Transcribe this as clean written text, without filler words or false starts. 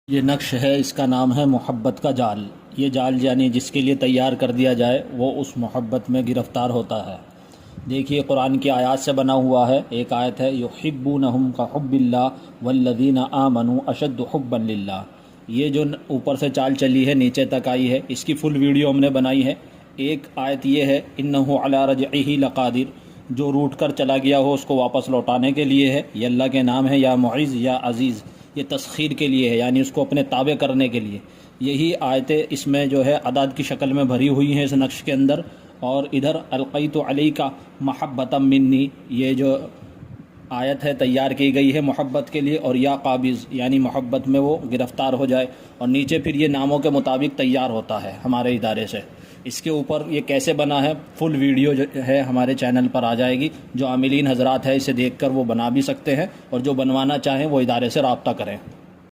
ये नक्श है, इसका नाम है मोहब्बत का जाल। ये जाल यानी जिसके लिए तैयार कर दिया जाए वो उस मोहब्बत में गिरफ़्तार होता है। देखिए कुरान की आयत से बना हुआ है। एक आयत है युहिब्बूनहुम का हुब्बिल्लाह वल्लज़ीना आमनू अशद्दु हुब्बन लिल्लाह। ये जो ऊपर से चाल चली है नीचे तक आई है, इसकी फुल वीडियो हमने बनाई है। एक आयत ये है इन्नहु अला रजइही लक़ादिर, जो रूठ कर चला गया हो उसको वापस लौटाने के लिए है। ये अल्लाह के नाम है, या मुइज़ या अज़ीज़, ये तस्खीर के लिए है, यानी उसको अपने ताबे करने के लिए। यही आयतें इसमें जो है अदाद की शक्ल में भरी हुई हैं इस नक्श के अंदर। और इधर अलक़ैतु अलैका महब्बतम मिन्नी, ये जो आयत है तैयार की गई है मोहब्बत के लिए। और या काबिज़, यानी मोहब्बत में वो गिरफ़्तार हो जाए। और नीचे फिर ये नामों के मुताबिक तैयार होता है हमारे इदारे से। इसके ऊपर ये कैसे बना है फुल वीडियो जो है हमारे चैनल पर आ जाएगी। जो आमिलीन हज़रात है इसे देखकर वो बना भी सकते हैं, और जो बनवाना चाहें वो इदारे से रब्ता करें।